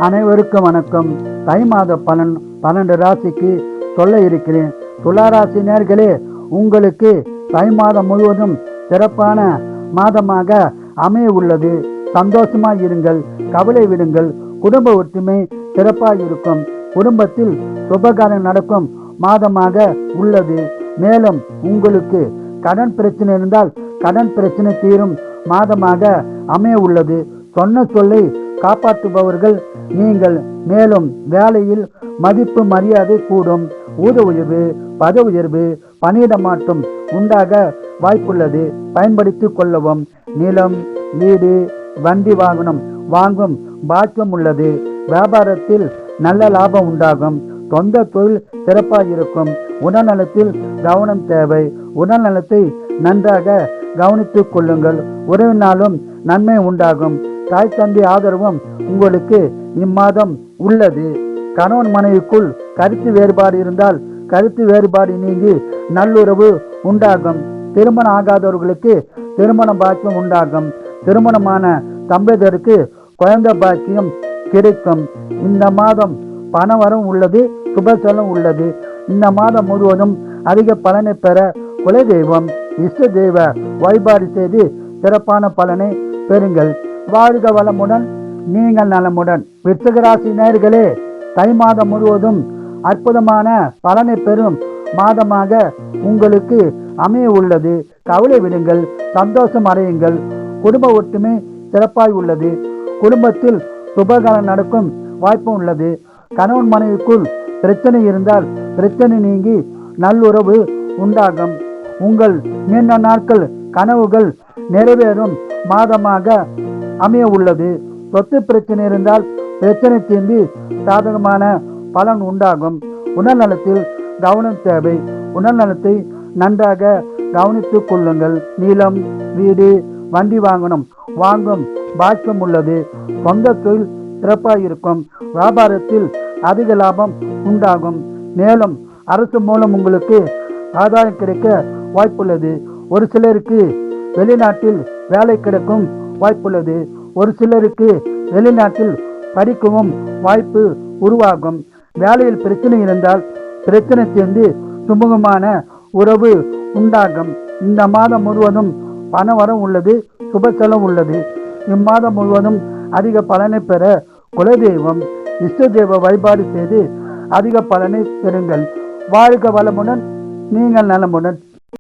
அனைவருக்கும் வணக்கம். தை மாத பலன் 12 ராசிக்கு சொல்ல இருக்கிறேன். துளாராசி நேர்களே, உங்களுக்கு தை மாதம் முழுவதும் சிறப்பான மாதமாக அமைய உள்ளது. சந்தோஷமாய் இருங்கள், கவலை விடுங்கள். குடும்ப ஒற்றுமை சிறப்பாக இருக்கும். குடும்பத்தில் சுபகாரம் நடக்கும் மாதமாக உள்ளது. மேலும் உங்களுக்கு கடன் பிரச்சனை இருந்தால் கடன் பிரச்சனை தீரும் மாதமாக அமைய உள்ளது. சொன்ன சொல்லை காப்பாற்றுபவர்கள் நீங்கள். மேலும் வேலையில் மதிப்பு மரியாதை கூடும். ஊத உயர்வு, பத உயர்வு, பணியிட மாற்றம் உண்டாக வாய்ப்புள்ளது. பயன்படுத்திக் கொள்ளவும். நிலம், வீடு, வண்டி வாகனம் வாங்கும் பாக்கியம் உள்ளது. வியாபாரத்தில் நல்ல லாபம் உண்டாகும். சொந்த தொழில் சிறப்பாக இருக்கும். உடல்நலத்தில் கவனம் தேவை. உடல்நலத்தை நன்றாக கவனித்துக் கொள்ளுங்கள். உறவினாலும் நன்மை உண்டாகும். தாய் தந்தை ஆதரவும் உங்களுக்கு இம்மாதம் உள்ளது. கணவன் மனைவிக்குள் கருத்து வேறுபாடு இருந்தால் கருத்து வேறுபாடு நீங்கி நல்லுறவு உண்டாகும். திருமணம் ஆகாதவர்களுக்கு திருமண பாக்கியம் உண்டாகும். திருமணமான தம்பதியருக்கு குழந்தை பாக்கியம் கிடைக்கும். இந்த மாதம் பணவரம் உள்ளது, சுபசலம் உள்ளது. இந்த மாதம் முழுவதும் அதிக பலனை பெற குலதெய்வம், இஷ்ட தெய்வ வழிபாடு செய்து சிறப்பான பலனை பெறுங்கள். வாழ்க வளமுடன், நீங்கள் நலமுடன். விருச்சிக ராசி நேயர்களே, தை மாதம் முழுவதும் அற்புதமான பலனை பெறும் மாதமாக உங்களுக்கு அமைய உள்ளது. கவலை விடுங்கள், சந்தோஷம் அடையுங்கள். குடும்ப ஒற்றுமை சிறப்பாய் உள்ளது. குடும்பத்தில் சுபகாரம் நடக்கும் வாய்ப்பு உள்ளது. கணவன் மனைவிக்குள் பிரச்சனை இருந்தால் பிரச்சனை நீங்கி நல்லுறவு உண்டாகும். உங்கள் நீண்ட நாட்கள் கனவுகள் நிறைவேறும் மாதமாக அமைய உள்ளது. சொத்து பிரச்சனை இருந்தால் பிரச்சனை தீர்ந்து சாதகமான பலன் உண்டாகும். உடல்நலத்தில் கவனம் தேவை. உடல்நலத்தை நன்றாக கவனித்துக் கொள்ளுங்கள். நிலம், வீடு, வண்டி வாங்கணும் வாங்கும் பாக்கியம் உள்ளது. சொந்த தொழில் சிறப்பாக இருக்கும். வியாபாரத்தில் அதிக லாபம் உண்டாகும். மேலும் அரசு மூலம் உங்களுக்கு ஆதாயம் கிடைக்க வாய்ப்புள்ளது. ஒரு சிலருக்கு வெளிநாட்டில் வேலை கிடைக்கும் வாய்ப்புள்ளது. ஒரு சிலருக்கு வெளிநாட்டில் படிக்கவும் வாய்ப்பு உருவாகும். வேலையில் பிரச்சனை இருந்தால் பிரச்சனை தீர்ந்து சுமூகமான உறவு உண்டாகும். இந்த மாதம் முழுவதும் பணவரம் உள்ளது, சுபசலம் உள்ளது. இம்மாதம் முழுவதும் அதிக பலனை பெற குலதெய்வம், இஷ்ட தெய்வ வழிபாடு செய்து அதிக பலனை பெறுங்கள். வாழ்க வளமுடன், நீங்கள் நலமுடன்.